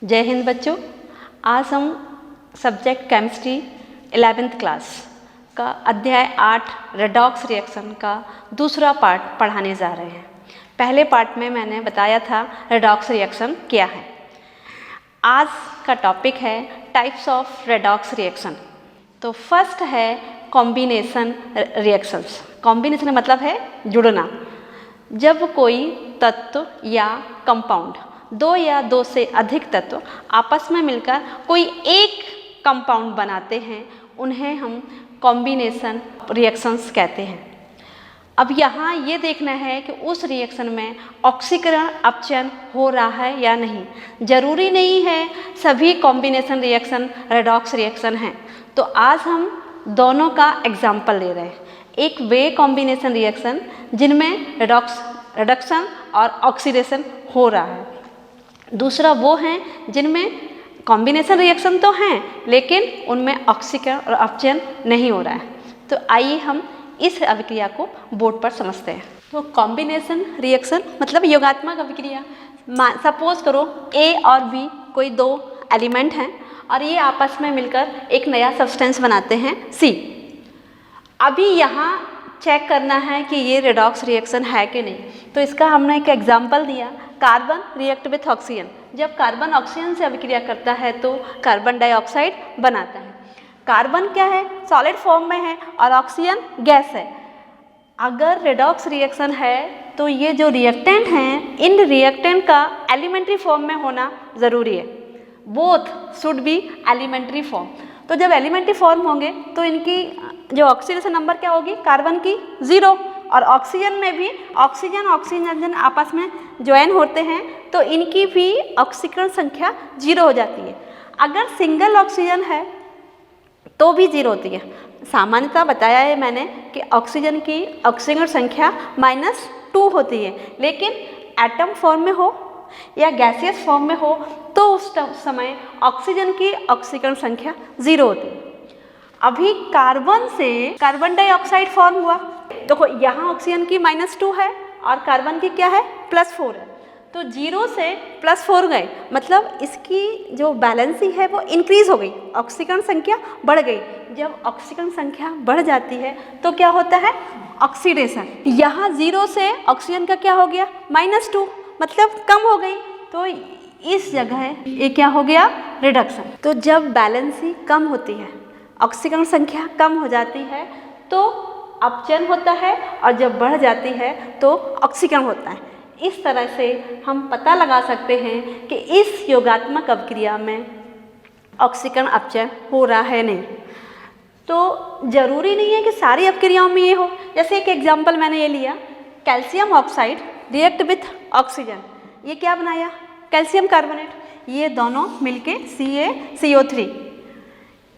जय हिंद बच्चों। आज हम सब्जेक्ट केमिस्ट्री 11th क्लास का अध्याय 8 रेडॉक्स रिएक्शन का दूसरा पार्ट पढ़ाने जा रहे हैं। पहले पार्ट में मैंने बताया था रेडॉक्स रिएक्शन क्या है। आज का टॉपिक है टाइप्स ऑफ रेडॉक्स रिएक्शन। तो फर्स्ट है कॉम्बिनेशन रिएक्शंस। कॉम्बिनेशन मतलब है जुड़ना। जब कोई तत्व या कंपाउंड, दो या दो से अधिक तत्व आपस में मिलकर कोई एक कंपाउंड बनाते हैं, उन्हें हम कॉम्बिनेशन रिएक्शंस कहते हैं। अब यहाँ ये देखना है कि उस रिएक्शन में ऑक्सीकरण अपचयन हो रहा है या नहीं। जरूरी नहीं है सभी कॉम्बिनेशन रिएक्शन रेडॉक्स रिएक्शन हैं। तो आज हम दोनों का एग्जाम्पल ले रहे हैं। एक वे कॉम्बिनेशन रिएक्शन जिनमें रिडक्शन और ऑक्सीडेशन हो रहा है, दूसरा वो हैं जिनमें कॉम्बिनेशन रिएक्शन तो हैं लेकिन उनमें ऑक्सीकरण और अपचयन नहीं हो रहा है। तो आइए हम इस अभिक्रिया को बोर्ड पर समझते हैं। तो कॉम्बिनेशन रिएक्शन मतलब योगात्मक अभिक्रिया। सपोज करो ए और बी कोई दो एलिमेंट हैं और ये आपस में मिलकर एक नया सब्सटेंस बनाते हैं सी। अभी यहाँ चेक करना है कि ये रेडॉक्स रिएक्शन है कि नहीं। तो इसका हमने एक एग्जाम्पल दिया, कार्बन रिएक्ट विथ ऑक्सीजन। जब कार्बन ऑक्सीजन से अभिक्रिया करता है तो कार्बन डाइऑक्साइड बनाता है। कार्बन क्या है? सॉलिड फॉर्म में है और ऑक्सीजन गैस है। अगर रेडॉक्स रिएक्शन है तो ये जो रिएक्टेंट हैं, इन रिएक्टेंट का एलिमेंट्री फॉर्म में होना ज़रूरी है। Both should be elementary form. तो जब एलिमेंट्री फॉर्म होंगे तो इनकी जो ऑक्सीडेशन नंबर क्या होगी? कार्बन की 0। और ऑक्सीजन में भी ऑक्सीजन आपस में ज्वाइन होते हैं तो इनकी भी ऑक्सीकरण संख्या 0 हो जाती है। अगर सिंगल ऑक्सीजन है तो भी 0 होती है। सामान्यतः बताया है मैंने कि ऑक्सीजन की ऑक्सीकरण संख्या -2 होती है, लेकिन एटम फॉर्म में हो या गैसियस फॉर्म में हो तो उस समय ऑक्सीजन की ऑक्सीकरण संख्या 0 होती है। अभी कार्बन से कार्बन डाइऑक्साइड फॉर्म हुआ, देखो यहाँ ऑक्सीजन की -2 है और कार्बन की क्या है? +4 है। तो 0 से +4 गए, मतलब इसकी जो बैलेंसी है वो इंक्रीज हो गई, ऑक्सीकरण संख्या बढ़ गई। जब ऑक्सीकरण संख्या बढ़ जाती है तो क्या होता है? ऑक्सीडेशन। यहाँ 0 से ऑक्सीजन का क्या हो गया? -2, मतलब कम हो गई। तो इस जगह ये क्या हो गया? रिडक्शन। तो जब बैलेंसी कम होती है, ऑक्सीकरण संख्या कम हो जाती है तो अपचयन होता है, और जब बढ़ जाती है तो ऑक्सीकरण होता है। इस तरह से हम पता लगा सकते हैं कि इस योगात्मक अभिक्रिया में ऑक्सीकरण अपचयन हो रहा है नहीं। तो जरूरी नहीं है कि सारी अभिक्रियाओं में ये हो। जैसे एक एग्जाम्पल मैंने ये लिया, calcium oxide react with oxygen. ये क्या बनाया? Calcium carbonate. ये दोनों मिलके CaCO3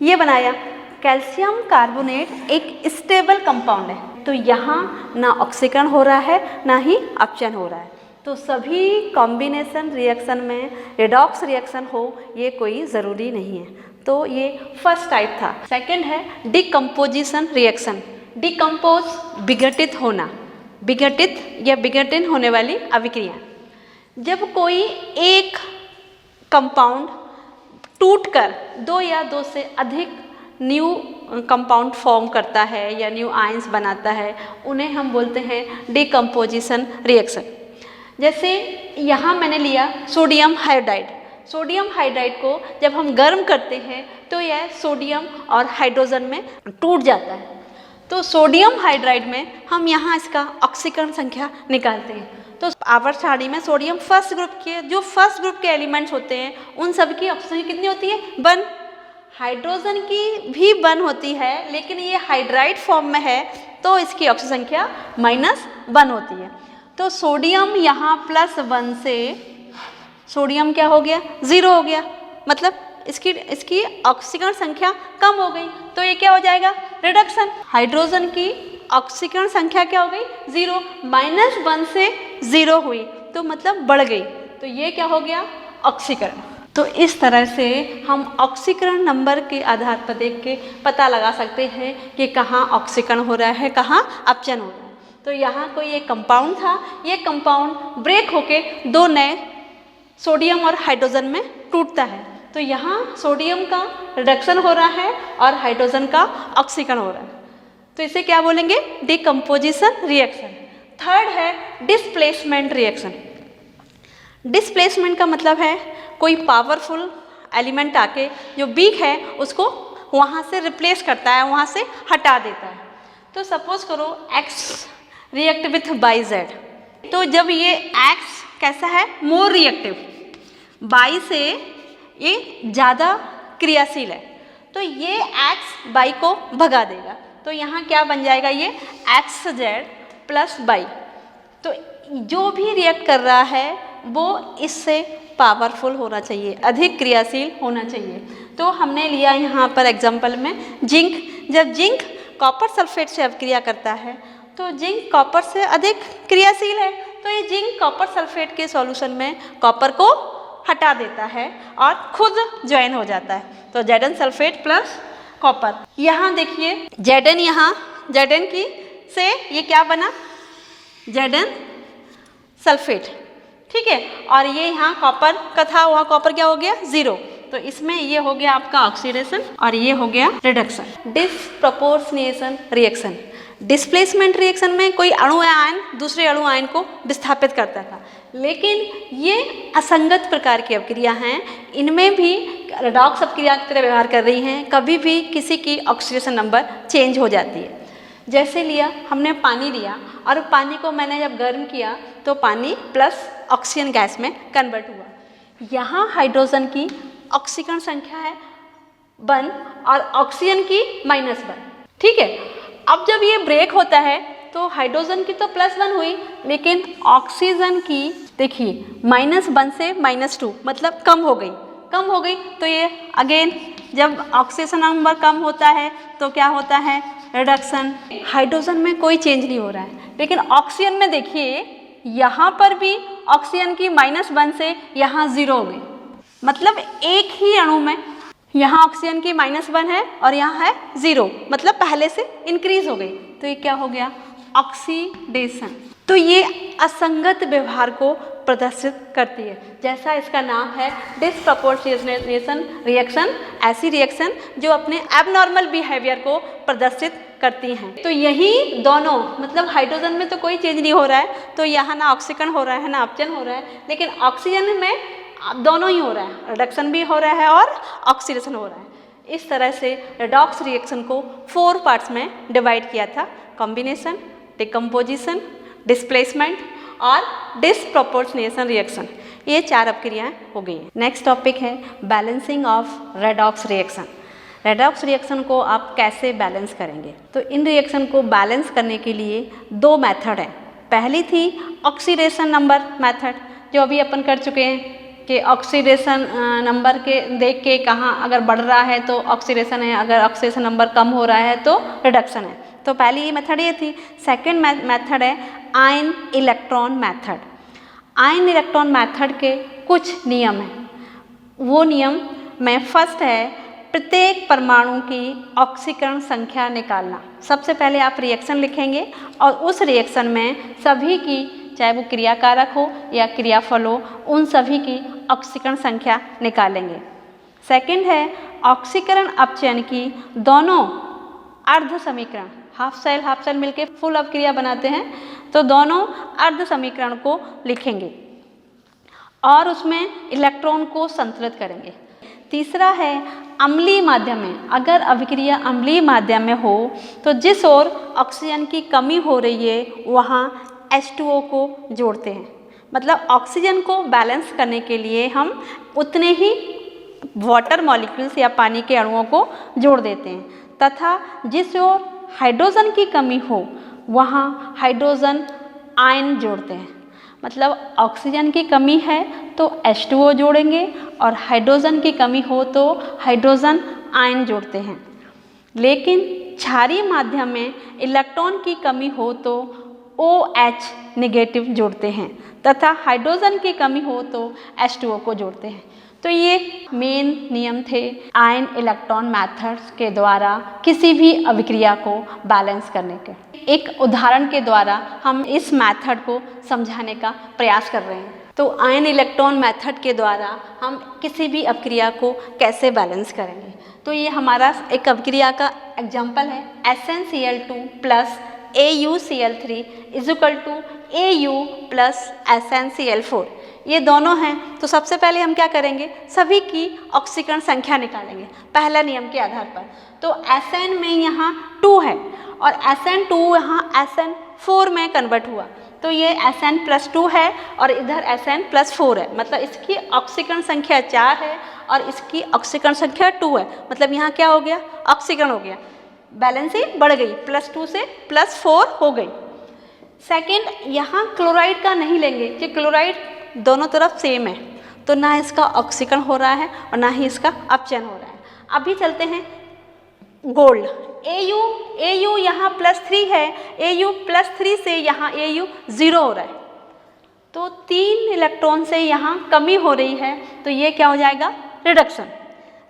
ये बनाया। कैल्शियम कार्बोनेट एक स्टेबल कंपाउंड है, तो यहाँ ना ऑक्सीकरण हो रहा है ना ही अपचयन हो रहा है। तो सभी कॉम्बिनेशन रिएक्शन में रेडॉक्स रिएक्शन हो ये कोई ज़रूरी नहीं है। तो ये फर्स्ट टाइप था। सेकंड है डिकम्पोजिशन रिएक्शन। डिकम्पोज विघटित होना, विघटित या विघटन होने वाली अभिक्रिया। जब कोई एक कंपाउंड टूटकर दो या दो से अधिक न्यू कंपाउंड फॉर्म करता है या न्यू आयंस बनाता है, उन्हें हम बोलते हैं डिकम्पोजिशन रिएक्शन। जैसे यहाँ मैंने लिया सोडियम हाइड्राइड। सोडियम हाइड्राइड को जब हम गर्म करते हैं तो यह सोडियम और हाइड्रोजन में टूट जाता है। तो सोडियम हाइड्राइड में हम यहाँ इसका ऑक्सीकरण संख्या निकालते हैं। तो आवर्त सारणी में सोडियम फर्स्ट ग्रुप के एलिमेंट्स होते हैं, उन सब की ऑक्सीजन कितनी होती है? 1। हाइड्रोजन की भी 1 होती है, लेकिन ये हाइड्राइड फॉर्म में है तो इसकी ऑक्सीजन संख्या -1 होती है। तो सोडियम यहाँ +1 से सोडियम क्या हो गया? 0 हो गया, मतलब इसकी ऑक्सीकरण संख्या कम हो गई। तो ये क्या हो जाएगा? रिडक्शन। हाइड्रोजन की ऑक्सीकरण संख्या क्या हो गई? 0। -1 से 0 हुई तो मतलब बढ़ गई, तो ये क्या हो गया? ऑक्सीकरण। तो इस तरह से हम ऑक्सीकरण नंबर के आधार पर देख के पता लगा सकते हैं कि कहाँ ऑक्सीकरण हो रहा है, कहाँ अपचयन हो रहा है। तो यहाँ कोई एक कंपाउंड था, ये कंपाउंड ब्रेक होके दो नए सोडियम और हाइड्रोजन में टूटता है। तो यहाँ सोडियम का रिडक्शन हो रहा है और हाइड्रोजन का ऑक्सीकरण हो रहा है, तो इसे क्या बोलेंगे? Decomposition reaction. थर्ड है डिस्प्लेसमेंट रिएक्शन। डिस्प्लेसमेंट का मतलब है कोई पावरफुल एलिमेंट आके जो वीक है उसको वहाँ से रिप्लेस करता है, वहाँ से हटा देता है। तो सपोज करो X react with by Z, तो जब ये X कैसा है? मोर रिएक्टिव, बाई से ये ज़्यादा क्रियाशील है, तो ये X बाई को भगा देगा। तो यहाँ क्या बन जाएगा? ये XZ प्लस बाई। तो जो भी रिएक्ट कर रहा है वो इससे पावरफुल होना चाहिए, अधिक क्रियाशील होना चाहिए। तो हमने लिया यहाँ पर एग्जाम्पल में जिंक। जब जिंक कॉपर सल्फेट से अभिक्रिया करता है तो जिंक कॉपर से अधिक क्रियाशील है, तो ये जिंक कॉपर सल्फेट के सॉल्यूशन में कॉपर को हटा देता है और खुद ज्वाइन हो जाता है। तो Zn सल्फेट प्लस कॉपर। यहाँ देखिए Zn, यहाँ Zn की से ये क्या बना? Zn सल्फेट, ठीक है। और ये यहाँ कॉपर का था, वहाँ कॉपर क्या हो गया? 0। तो इसमें ये हो गया आपका ऑक्सीडेशन और ये हो गया reduction. Disproportionation reaction. Displacement reaction में कोई अणु या आयन दूसरे अणु आयन को विस्थापित करता था, लेकिन ये असंगत प्रकार की अभिक्रिया हैं। इनमें भी रेडॉक्स अभिक्रिया की तरह व्यवहार कर रही हैं, कभी भी किसी की ऑक्सीडेशन नंबर चेंज हो जाती है। जैसे लिया हमने पानी लिया और पानी को मैंने जब गर्म किया तो पानी प्लस ऑक्सीजन गैस में कन्वर्ट हुआ। यहाँ हाइड्रोजन की ऑक्सीकरण संख्या है 1 और ऑक्सीजन की -1, ठीक है। अब जब ये ब्रेक होता है तो हाइड्रोजन की तो +1 हुई, लेकिन ऑक्सीजन की देखिए -1 से -2 मतलब कम हो गई। तो ये अगेन जब ऑक्सीजन नंबर कम होता है तो क्या होता है? रिडक्शन। हाइड्रोजन में कोई चेंज नहीं हो रहा है, लेकिन ऑक्सीजन में देखिए यहाँ पर भी ऑक्सीजन की -1 से यहाँ 0 हो गई, मतलब एक ही अणु में यहाँ ऑक्सीजन की -1 है और यहाँ है 0, मतलब पहले से इंक्रीज हो गई। तो ये क्या हो गया? ऑक्सीडेशन। तो ये असंगत व्यवहार को प्रदर्शित करती है, जैसा इसका नाम है डिसप्रपोर्शनेशन रिएक्शन। ऐसी रिएक्शन जो अपने एबनॉर्मल बिहेवियर को प्रदर्शित करती हैं। तो यही दोनों, मतलब हाइड्रोजन में तो कोई चेंज नहीं हो रहा है, तो यहाँ ना ऑक्सीकरण हो रहा है ना अपचयन हो रहा है, लेकिन ऑक्सीजन में दोनों ही हो रहा है, रिडक्शन भी हो रहा है और ऑक्सीडेशन हो रहा है। इस तरह से रेडॉक्स रिएक्शन को 4 पार्ट्स में डिवाइड किया था: कॉम्बिनेशन, डिकम्पोजिशन, डिस्प्लेसमेंट और डिसप्रपोर्शनेशन रिएक्शन। ये 4 अभिक्रियाएं हो गई हैं। नेक्स्ट टॉपिक है balancing of redox reaction. Redox reaction को आप कैसे बैलेंस करेंगे? तो इन रिएक्शन को बैलेंस करने के लिए 2 मेथड हैं। पहली थी ऑक्सीडेशन नंबर मेथड, जो अभी अपन कर चुके हैं कि ऑक्सीडेशन नंबर के देख के कहाँ अगर बढ़ रहा है तो ऑक्सीडेशन है, अगर ऑक्सीडेशन नंबर कम हो रहा है तो रिडक्शन है। तो पहली ये मेथड ये थी। सेकंड मेथड है ion electron method. Ion electron method के कुछ नियम हैं। वो नियम में फर्स्ट है प्रत्येक परमाणु की ऑक्सीकरण संख्या निकालना। सबसे पहले आप रिएक्शन लिखेंगे और उस रिएक्शन में सभी की, चाहे वो क्रियाकारक हो या क्रियाफल हो, उन सभी की ऑक्सीकरण संख्या निकालेंगे। सेकंड है ऑक्सीकरण अपचयन की दोनों अर्ध समीकरण, हाफ सेल मिलके फुल अभिक्रिया बनाते हैं, तो दोनों अर्ध समीकरण को लिखेंगे और उसमें इलेक्ट्रॉन को संतुलित करेंगे। तीसरा है अम्लीय माध्यम में, अगर अभिक्रिया अम्लीय माध्यम में हो तो जिस ओर ऑक्सीजन की कमी हो रही है वहाँ H2O को जोड़ते हैं। मतलब ऑक्सीजन को बैलेंस करने के लिए हम उतने ही वाटर मॉलिक्यूल्स या पानी के अणुओं को जोड़ देते हैं, तथा जिस ओर हाइड्रोजन की कमी हो वहाँ हाइड्रोजन आयन जोड़ते हैं। मतलब ऑक्सीजन की कमी है तो H2O जोड़ेंगे और हाइड्रोजन की कमी हो तो हाइड्रोजन आयन जोड़ते हैं। लेकिन क्षारीय माध्यम में इलेक्ट्रॉन की कमी हो तो OH नेगेटिव जोड़ते हैं तथा हाइड्रोजन की कमी हो तो H2O को जोड़ते हैं। तो ये मेन नियम थे आयन इलेक्ट्रॉन मेथड्स के द्वारा किसी भी अभिक्रिया को बैलेंस करने के। एक उदाहरण के द्वारा हम इस मेथड को समझाने का प्रयास कर रहे हैं। तो आयन इलेक्ट्रॉन मेथड के द्वारा हम किसी भी अपक्रिया को कैसे बैलेंस करेंगे। तो ये हमारा एक अपक्रिया का एग्जाम्पल है SnCl2 plus AuCl3 is equal to Au plus SnCl4। ये दोनों हैं। तो सबसे पहले हम क्या करेंगे, सभी की ऑक्सीकरण संख्या निकालेंगे पहला नियम के आधार पर। तो Sn में यहाँ 2 है और Sn2 यहाँ Sn4 में कन्वर्ट हुआ, तो ये Sn+2 है और इधर Sn+4 है, मतलब इसकी ऑक्सीकरण संख्या 4 है और इसकी ऑक्सीकरण संख्या 2 है। मतलब यहाँ क्या हो गया, ऑक्सीकरण हो गया, बैलेंसी बढ़ गई, +2 से +4 हो गई। सेकंड, यहाँ क्लोराइड का नहीं लेंगे कि क्लोराइड दोनों तरफ सेम है, तो ना इसका ऑक्सीकरण हो रहा है और ना ही इसका अपचयन हो रहा है। अभी चलते हैं गोल्ड। Au यहाँ +3 है, Au+3 से यहाँ Au 0 हो रहा है, तो 3 इलेक्ट्रॉन से यहाँ कमी हो रही है, तो ये क्या हो जाएगा, रिडक्शन।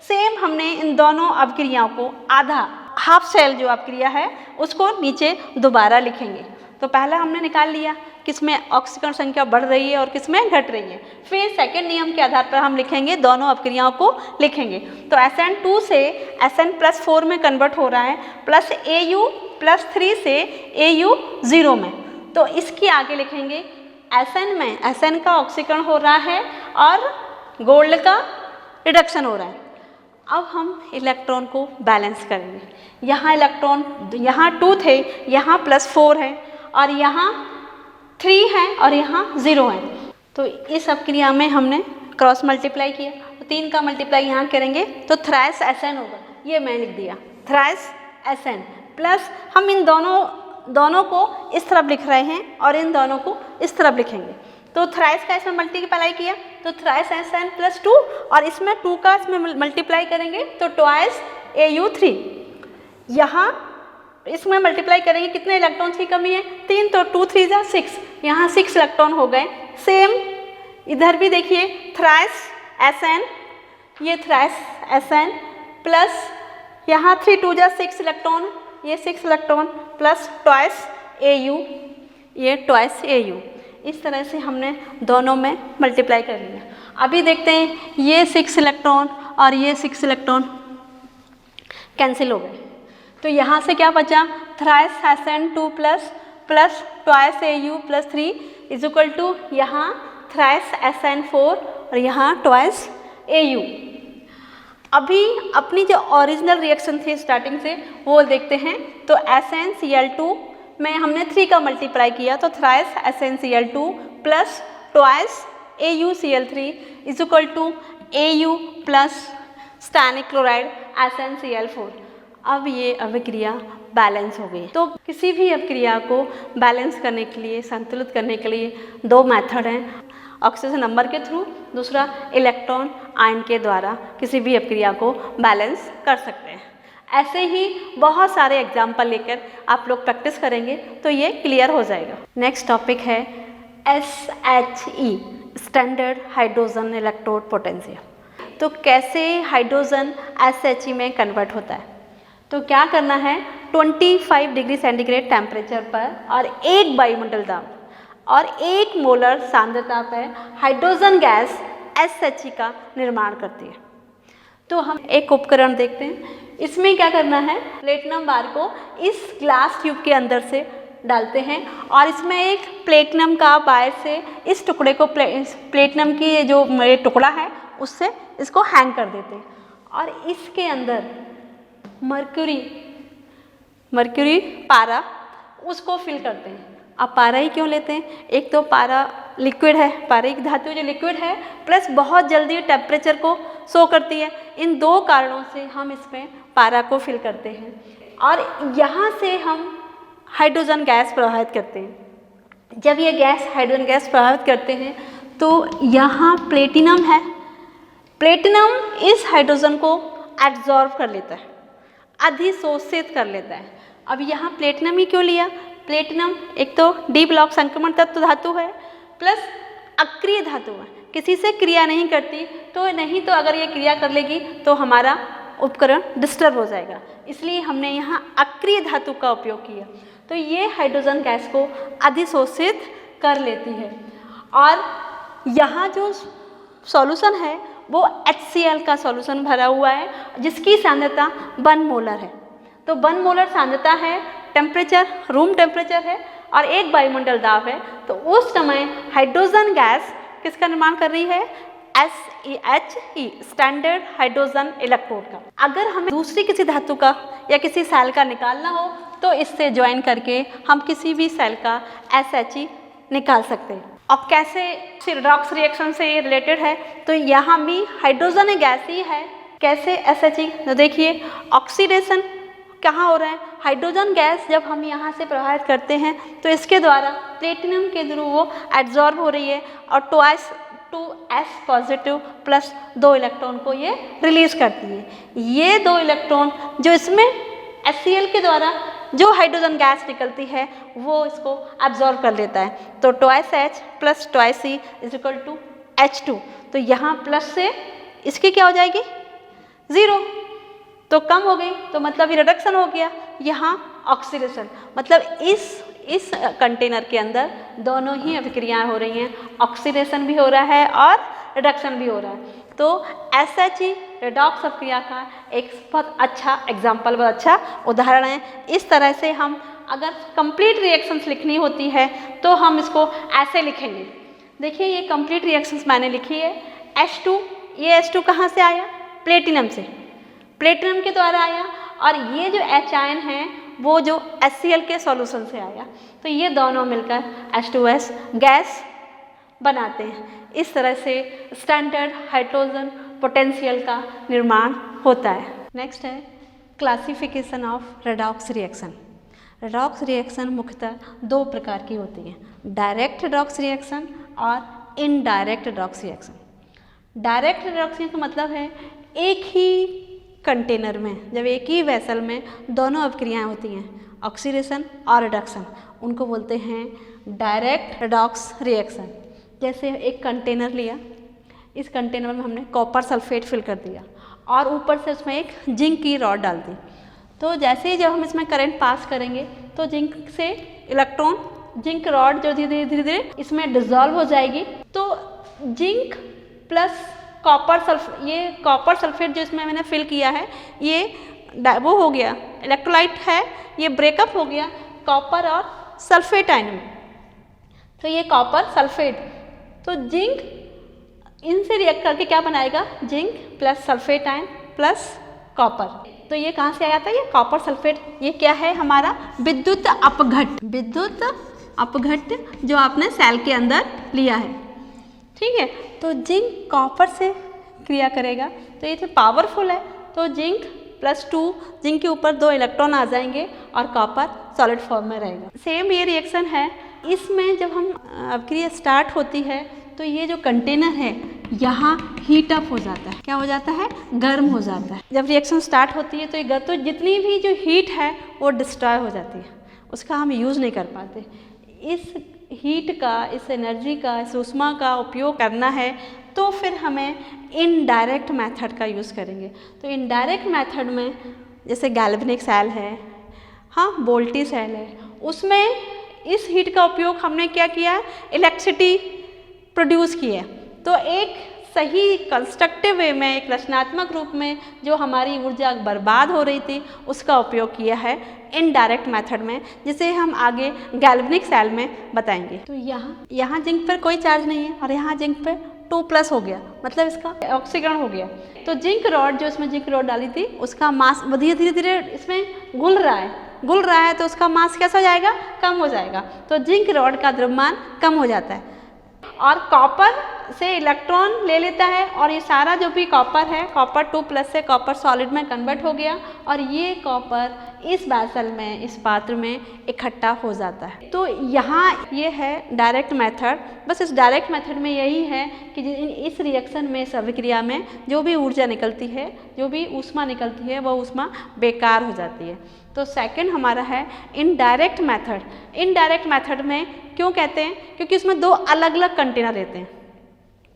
सेम हमने इन दोनों अपक्रियाओं को आधा हाफ सेल जो अपक्रिया है उसको नीचे दोबारा लिखेंगे। तो पहला हमने निकाल लिया किसमें ऑक्सीकरण संख्या बढ़ रही है और किसमें घट रही है। फिर सेकंड नियम के आधार पर हम लिखेंगे, दोनों अपक्रियाओं को लिखेंगे। तो Sn2 से Sn+4 में कन्वर्ट हो रहा है, प्लस Au+3 से Au 0 में, तो इसकी आगे लिखेंगे Sn में Sn का ऑक्सीकरण हो रहा है और गोल्ड का रिडक्शन हो रहा है। अब हम इलेक्ट्रॉन को बैलेंस करेंगे। यहाँ इलेक्ट्रॉन, यहाँ 2 थे, यहाँ +4 है और यहाँ 3 है और यहाँ 0 है, तो इस अपक्रिया में हमने क्रॉस मल्टीप्लाई किया, तो 3 का मल्टीप्लाई यहाँ करेंगे तो थ्राइस Sn होगा, ये मैं लिख दिया थ्राइस Sn। प्लस हम इन दोनों को इस तरफ लिख रहे हैं और इन दोनों को इस तरफ लिखेंगे, तो थ्राइस का इसमें मल्टीप्लाई किया तो थ्राइस Sn+2 और इसमें 2 का इसमें मल्टीप्लाई करेंगे तो ट्वाइस Au3। यहाँ इसमें मल्टीप्लाई करेंगे, कितने इलेक्ट्रॉन्स की कमी है, 3, तो 2 3 जा 6, यहाँ 6 इलेक्ट्रॉन हो गए। सेम इधर भी देखिए थ्राइस Sn, ये थ्राइस Sn प्लस यहाँ 3 2 जा 6 इलेक्ट्रॉन, ये 6 इलेक्ट्रॉन प्लस ट्वाइस Au, ये ट्वाइस Au। इस तरह से हमने दोनों में मल्टीप्लाई कर लिया। अभी देखते हैं ये 6 इलेक्ट्रॉन और ये 6 इलेक्ट्रॉन कैंसिल हो गए, तो यहाँ से क्या बचा, thrice Sn2 plus twice Au+3 is equal to यहाँ थ्राइस Sn4 और यहाँ ट्वाइस Au। अभी अपनी जो ओरिजिनल रिएक्शन थी स्टार्टिंग से वो देखते हैं। तो SnCl2 में हमने 3 का मल्टीप्लाई किया, तो thrice SnCl2 plus twice AuCl3 is equal to Au plus stannic chloride SnCl4। अब ये अभिक्रिया बैलेंस हो गई। तो किसी भी अभिक्रिया को बैलेंस करने के लिए, संतुलित करने के लिए 2 मेथड हैं, ऑक्सीजन नंबर के थ्रू, दूसरा इलेक्ट्रॉन आयन के द्वारा किसी भी अपक्रिया को बैलेंस कर सकते हैं। ऐसे ही बहुत सारे एग्जाम्पल लेकर आप लोग प्रैक्टिस करेंगे तो ये क्लियर हो जाएगा। नेक्स्ट टॉपिक है SHE, standard hydrogen electrode potential. तो कैसे हाइड्रोजन SHE में कन्वर्ट होता है, तो क्या करना है, 25 डिग्री सेंटीग्रेड टेम्परेचर पर और 1 वायुमंडल दाब और 1 मोलर सांद्रता पर हाइड्रोजन गैस SHE का निर्माण करती है। तो हम एक उपकरण देखते हैं। इसमें क्या करना है, प्लेटिनम बार को इस ग्लास ट्यूब के अंदर से डालते हैं और इसमें एक प्लेटिनम का बार से इस टुकड़े को प्लेटिनम की जो टुकड़ा है उससे इसको हैंग कर देते हैं और इसके अंदर मर्क्यूरी पारा उसको फिल करते हैं। अब पारा ही क्यों लेते हैं, एक तो पारा लिक्विड है, पारा की धातु जो लिक्विड है, प्लस बहुत जल्दी टेम्परेचर को शो करती है। इन 2 कारणों से हम इसमें पारा को फिल करते हैं और यहाँ से हम हाइड्रोजन गैस प्रवाहित करते हैं। जब ये गैस हाइड्रोजन गैस प्रवाहित करते हैं तो यहाँ प्लेटिनम है, प्लेटिनम इस हाइड्रोजन को एब्जॉर्ब कर लेता है, अधिशोषित कर लेता है। अब यहाँ प्लेटिनम ही क्यों लिया, प्लेटिनम एक तो डी ब्लॉक संक्रमण तत्व धातु है प्लस अक्रिय धातु है, किसी से क्रिया नहीं करती, तो अगर ये क्रिया कर लेगी तो हमारा उपकरण डिस्टर्ब हो जाएगा, इसलिए हमने यहाँ अक्रिय धातु का उपयोग किया। तो ये हाइड्रोजन गैस को अधिशोषित कर लेती है और यहाँ जो सॉल्यूशन है वो HCl का सॉल्यूशन भरा हुआ है जिसकी सांद्रता 1 मोलर है। तो 1 मोलर सांद्रता है, टेम्परेचर रूम टेम्परेचर है और 1 वायुमंडल दाब है। तो उस समय हाइड्रोजन गैस किसका निर्माण कर रही है? SEHE, स्टैंडर्ड हाइड्रोजन इलेक्ट्रोड का। अगर हमें दूसरी किसी धातु का या किसी सेल का निकालना हो तो इससे ज्वाइन करके हम किसी भी सेल का SHE निकाल सकते हैं। और कैसे रिडॉक्स रिएक्शन से ये रिलेटेड है, तो यहाँ भी हाइड्रोजन गैस ही है। कैसे SHE? तो देखिए ऑक्सीडेशन कहाँ हो रहा है? हाइड्रोजन गैस जब हम यहाँ से प्रभावित करते हैं तो इसके द्वारा प्लेटिनम के थ्रू वो एब्जॉर्ब हो रही है और 2s पॉजिटिव प्लस 2 इलेक्ट्रॉन को ये रिलीज करती है। ये 2 इलेक्ट्रॉन जो इसमें HCl के द्वारा जो हाइड्रोजन गैस निकलती है वो इसको एब्जॉर्ब कर लेता है। तो 2H plus 2C is equal to H2। तो यहाँ प्लस से इसकी क्या हो जाएगी? 0, तो कम हो गई, तो मतलब ये रिडक्शन हो गया। यहाँ ऑक्सीडेशन, मतलब इस कंटेनर के अंदर दोनों ही अभिक्रियाएं हो रही हैं, ऑक्सीडेशन भी हो रहा है और रिडक्शन भी हो रहा है। तो SHE रिडॉक्स अभिक्रिया का एक बहुत अच्छा एग्जाम्पल, बहुत अच्छा उदाहरण है। इस तरह से हम अगर कंप्लीट रिएक्शंस लिखनी होती है तो हम इसको ऐसे लिखेंगे। देखिए ये कंप्लीट रिएक्शंस मैंने लिखी है। H2, ये H2 कहाँ से आया? प्लेटिनम से, प्लेटिनम के द्वारा आया। और ये जो H आयन है वो जो HCl के सॉल्यूशन से आया। तो ये दोनों मिलकर H2S गैस बनाते हैं। इस तरह से स्टैंडर्ड हाइड्रोजन पोटेंशियल का निर्माण होता है। नेक्स्ट है classification of redox reaction. Redox reaction मुख्यतः 2 प्रकार की होती हैं, डायरेक्ट रेडॉक्स रिएक्शन और indirect redox reaction. Direct redox reaction का मतलब है एक ही कंटेनर में, जब एक ही वेसल में दोनों अभिक्रियाएं होती हैं, ऑक्सीडेशन और रिडक्शन, उनको बोलते हैं डायरेक्ट रेडॉक्स रिएक्शन। जैसे एक कंटेनर लिया, इस कंटेनर में हमने कॉपर सल्फेट फिल कर दिया और ऊपर से उसमें एक जिंक की रॉड डाल दी। तो जैसे ही जब हम इसमें करंट पास करेंगे तो जिंक से इलेक्ट्रॉन, जिंक रॉड जो धीरे धीरे इसमें डिजॉल्व हो जाएगी। तो जिंक प्लस ये कॉपर सल्फेट जो इसमें मैंने फिल किया है, ये वो हो गया, इलेक्ट्रोलाइट है, ये ब्रेकअप हो गया कॉपर और सल्फेट आयन में। तो ये कॉपर सल्फेट, तो जिंक इनसे रिएक्ट करके क्या बनाएगा? Zinc plus sulphate ion plus copper. तो ये कहाँ से आया था? ये कॉपर सल्फेट। ये क्या है? हमारा विद्युत अपघट्ट, विद्युत अपघट्ट जो आपने सेल के अंदर लिया है, ठीक है। तो जिंक कॉपर से क्रिया करेगा, तो ये तो पावरफुल है। तो जिंक प्लस 2, जिंक के ऊपर 2 इलेक्ट्रॉन आ जाएंगे और कॉपर सॉलिड फॉर्म में रहेगा। सेम ये रिएक्शन है। इसमें जब हम अभिक्रिया स्टार्ट होती है तो ये जो कंटेनर है यहाँ हीट अप हो जाता है। क्या हो जाता है? गर्म हो जाता है। जब रिएक्शन स्टार्ट होती है तो जितनी भी जो हीट है वो डिस्ट्रॉय हो जाती है, उसका हम यूज़ नहीं कर पाते। इस हीट का, इस एनर्जी का, इस ऊष्मा का उपयोग करना है तो फिर हमें इनडायरेक्ट मेथड का यूज़ करेंगे। तो इनडायरेक्ट मेथड में जैसे गैल्वेनिक सेल है, हाँ वोल्टी सेल है, उसमें इस हीट का उपयोग हमने क्या किया? इलेक्ट्रिसिटी प्रोड्यूस की है। तो एक सही कंस्ट्रक्टिव वे में, एक रचनात्मक रूप में जो हमारी ऊर्जा बर्बाद हो रही थी उसका उपयोग किया है इनडायरेक्ट मेथड में, जिसे हम आगे गैल्वेनिक सेल में बताएंगे। तो यहाँ जिंक पर कोई चार्ज नहीं है और यहाँ जिंक पर 2+ हो गया, मतलब इसका ऑक्सीकरण हो गया। तो जिंक रॉड, जो इसमें जिंक रॉड डाली थी, उसका मास धीरे धीरे इसमें घुल रहा है तो उसका मास कैसा हो जाएगा? कम हो जाएगा। तो जिंक रॉड का द्रव्यमान कम हो जाता है और कॉपर से इलेक्ट्रॉन ले लेता है और ये सारा जो भी कॉपर है, कॉपर 2+ से कॉपर सॉलिड में कन्वर्ट हो गया और ये कॉपर इस वेसल में, इस पात्र में इकट्ठा हो जाता है। तो यहाँ ये है डायरेक्ट मेथड। बस इस डायरेक्ट मेथड में यही है कि इस रिएक्शन में, इस अभिक्रिया में जो भी ऊर्जा निकलती है, जो भी ऊष्मा निकलती है, वो ऊष्मा बेकार हो जाती है। तो सेकंड हमारा है इनडायरेक्ट मेथड। इनडायरेक्ट मेथड में क्यों कहते हैं? क्योंकि उसमें 2 अलग अलग कंटेनर रहते हैं।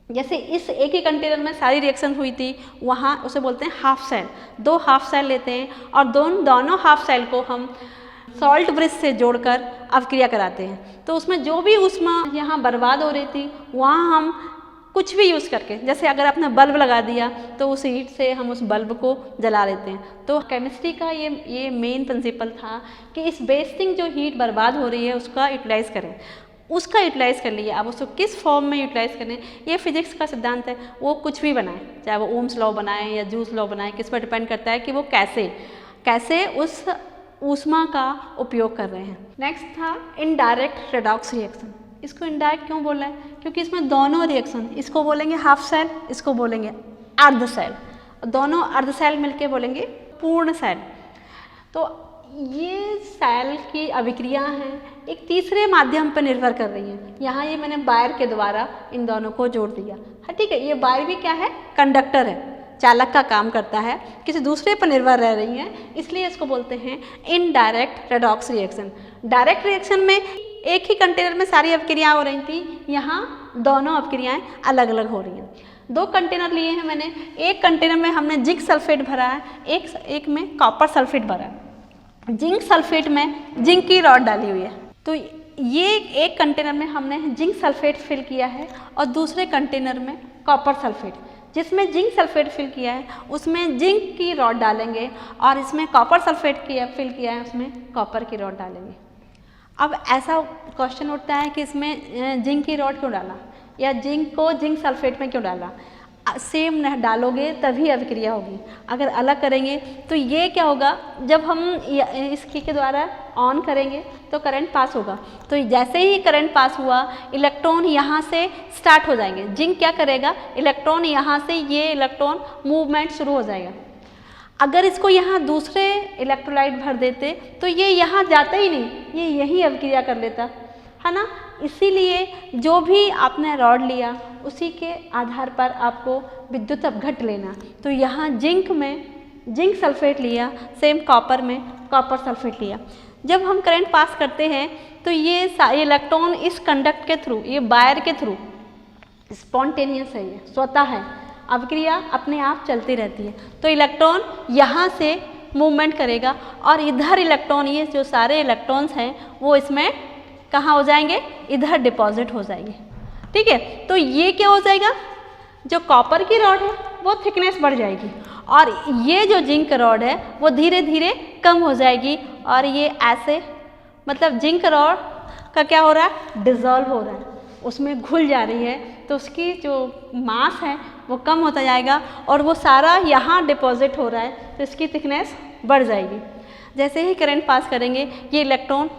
जैसे इस एक ही कंटेनर में सारी रिएक्शन हुई थी, वहाँ उसे बोलते हैं हाफ सेल। 2 हाफ सेल लेते हैं और दोनों हाफ सेल को हम सॉल्ट ब्रिज से जोड़कर अभिक्रिया कराते हैं। तो उसमें जो भी ऊष्मा यहाँ बर्बाद हो रही थी, वहाँ हम कुछ भी यूज़ करके, जैसे अगर आपने बल्ब लगा दिया तो उस हीट से हम उस बल्ब को जला लेते हैं। तो केमिस्ट्री का ये मेन प्रिंसिपल था कि इस वेस्टिंग जो हीट बर्बाद हो रही है उसका यूटिलाइज़ करें, उसका यूटिलाइज़ कर लिए। अब उसको किस फॉर्म में यूटिलाइज़ करें, ये फिजिक्स का सिद्धांत है। वो कुछ भी बनाए, चाहे वो ओम्स लॉ बनाए या जूल्स लॉ बनाए, किस पर डिपेंड करता है कि वो कैसे उस ऊष्मा का उपयोग कर रहे हैं। नेक्स्ट था इनडायरेक्ट रेडॉक्स रिएक्शन। इसको इनडायरेक्ट क्यों बोला है, क्योंकि इसमें दोनों रिएक्शन, इसको बोलेंगे हाफ सेल, इसको बोलेंगे अर्ध सेल, दोनों अर्ध सेल मिलके बोलेंगे पूर्ण सेल। तो ये सेल की अभिक्रिया हैं एक तीसरे माध्यम पर निर्भर कर रही हैं। यहाँ ये मैंने वायर के द्वारा इन दोनों को जोड़ दिया है, ठीक है। ये वायर भी क्या है, कंडक्टर है, चालक का काम करता है, किसी दूसरे पर निर्भर रह रही हैं, इसलिए इसको बोलते हैं indirect redox reaction. Direct reaction में एक ही कंटेनर में सारी अभिक्रियाएँ हो रही थी, यहाँ दोनों अभिक्रियाएँ अलग अलग हो रही हैं। दो कंटेनर लिए हैं मैंने, एक कंटेनर में हमने जिंक सल्फेट भरा है, एक में कॉपर सल्फेट भरा है। जिंक सल्फेट में जिंक की रॉड डाली हुई है, तो ये एक कंटेनर में हमने जिंक सल्फेट फिल किया है और दूसरे कंटेनर में कॉपर सल्फेट। जिसमें जिंक सल्फेट फिल किया है उसमें जिंक की रॉड डालेंगे और इसमें कॉपर सल्फेट फिल किया है उसमें कॉपर की रॉड डालेंगे। अब ऐसा क्वेश्चन उठता है कि इसमें जिंक की रॉड क्यों डाला या जिंक को जिंक सल्फेट में क्यों डाला। सेम डालोगे तभी अभिक्रिया होगी, अगर अलग करेंगे तो ये क्या होगा, जब हम इसके के द्वारा ऑन करेंगे तो करंट पास होगा। तो जैसे ही करंट पास हुआ इलेक्ट्रॉन यहाँ से स्टार्ट हो जाएंगे। जिंक क्या करेगा, इलेक्ट्रॉन यहाँ से ये इलेक्ट्रॉन मूवमेंट शुरू हो जाएगा। अगर इसको यहाँ दूसरे इलेक्ट्रोलाइट भर देते तो ये यहाँ जाता ही नहीं, ये यहीं अभिक्रिया कर लेता है ना। इसीलिए जो भी आपने रॉड लिया उसी के आधार पर आपको विद्युत अपघट्ट लेना। तो यहाँ जिंक में जिंक सल्फेट लिया, सेम कॉपर में कॉपर सल्फेट लिया। जब हम करंट पास करते हैं तो ये इलेक्ट्रॉन इस कंडक्ट के थ्रू, ये वायर के थ्रू स्पॉन्टेनियस है, ये स्वतः है, अभिक्रिया अपने आप चलती रहती है। तो इलेक्ट्रॉन यहाँ से मूवमेंट करेगा और इधर इलेक्ट्रॉन, ये जो सारे इलेक्ट्रॉन्स हैं वो इसमें कहाँ हो जाएंगे, इधर डिपॉजिट हो जाएंगे, ठीक है। तो ये क्या हो जाएगा, जो कॉपर की रॉड है वो थिकनेस बढ़ जाएगी और ये जो जिंक रॉड है वो धीरे धीरे कम हो जाएगी और ये ऐसे, मतलब जिंक रॉड का क्या हो रहा है, डिज़ोल्व हो रहा है, उसमें घुल जा रही है। तो उसकी जो मास है वो कम होता जाएगा और वो सारा यहाँ डिपॉजिट हो रहा है, तो इसकी थिकनेस बढ़ जाएगी। जैसे ही करंट पास करेंगे ये इलेक्ट्रॉन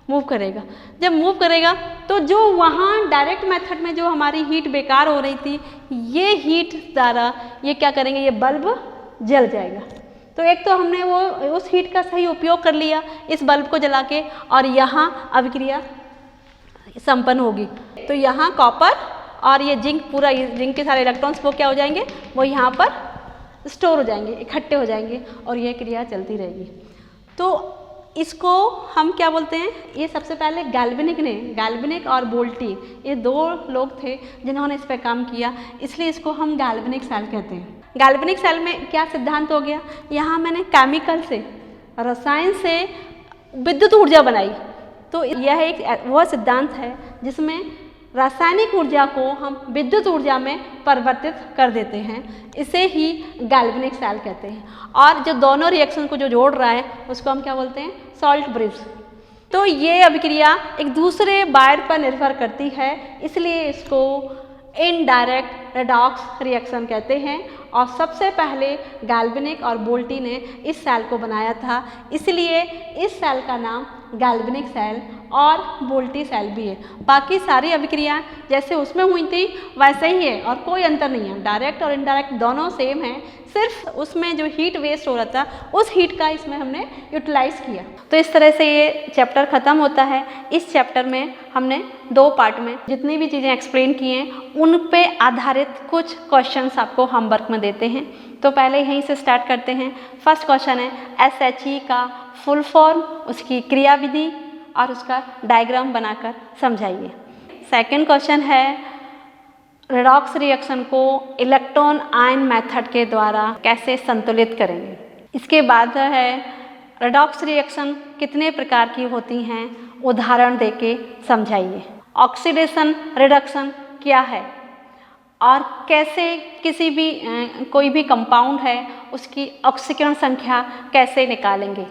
मूव करेगा। जब मूव करेगा तो जो वहाँ डायरेक्ट मेथड में जो हमारी हीट बेकार हो रही थी, ये हीट द्वारा ये क्या करेंगे, ये बल्ब जल जाएगा। तो एक तो हमने वो उस हीट का सही उपयोग कर लिया इस बल्ब को जला के, और यहाँ अभिक्रिया संपन्न होगी। तो यहाँ कॉपर और ये जिंक, पूरा जिंक के सारे इलेक्ट्रॉन्स वो क्या हो जाएंगे, वो यहाँ पर स्टोर हो जाएंगे, इकट्ठे हो जाएंगे और ये क्रिया चलती रहेगी। तो इसको हम क्या बोलते हैं, ये सबसे पहले गैल्वेनिक और वोल्टी, ये दो लोग थे जिन्होंने इस पर काम किया, इसलिए इसको हम गैल्वेनिक सेल कहते हैं। गैल्वेनिक सेल में क्या सिद्धांत हो गया, यहाँ मैंने केमिकल से, रसायन से विद्युत ऊर्जा बनाई। तो यह एक वह सिद्धांत है जिसमें रासायनिक ऊर्जा को हम विद्युत ऊर्जा में परिवर्तित कर देते हैं, इसे ही गैल्वेनिक सेल कहते हैं। और जो दोनों रिएक्शन को जो जोड़ रहा है उसको हम क्या बोलते हैं, सॉल्ट ब्रिज। तो ये अभिक्रिया एक दूसरे वायर पर निर्भर करती है, इसलिए इसको इनडायरेक्ट रेडॉक्स रिएक्शन कहते हैं। और सबसे पहले गैल्वेनिक और वोल्टी ने इस सेल को बनाया था, इसलिए इस सेल का नाम गैल्वेनिक सेल और वोल्टी सेल भी है। बाकी सारी अभिक्रियाएं जैसे उसमें हुई थी वैसे ही है और कोई अंतर नहीं है, डायरेक्ट और इनडायरेक्ट दोनों सेम है, सिर्फ उसमें जो हीट वेस्ट हो रहा था उस हीट का इसमें हमने यूटिलाइज किया। तो इस तरह से ये चैप्टर ख़त्म होता है। इस चैप्टर में हमने 2 पार्ट में जितनी भी चीज़ें एक्सप्लेन की हैं उन पे आधारित कुछ क्वेश्चंस आपको होमवर्क में देते हैं। तो पहले यहीं से स्टार्ट करते हैं। फर्स्ट क्वेश्चन है SHE का फुल फॉर्म, उसकी क्रियाविधि और उसका डायग्राम बनाकर समझाइए। सेकंड क्वेश्चन है रेडॉक्स रिएक्शन को इलेक्ट्रॉन आयन मेथड के द्वारा कैसे संतुलित करेंगे। इसके बाद है रेडॉक्स रिएक्शन कितने प्रकार की होती हैं, उदाहरण देके समझाइए। ऑक्सीडेशन रिडक्शन क्या है, और कैसे किसी भी कोई भी कंपाउंड है उसकी ऑक्सीकरण संख्या कैसे निकालेंगे,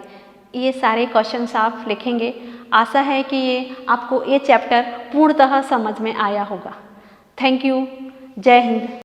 ये सारे क्वेश्चंस आप लिखेंगे। आशा है कि ये आपको ये चैप्टर पूर्णतः समझ में आया होगा। Thank you. जय हिंद।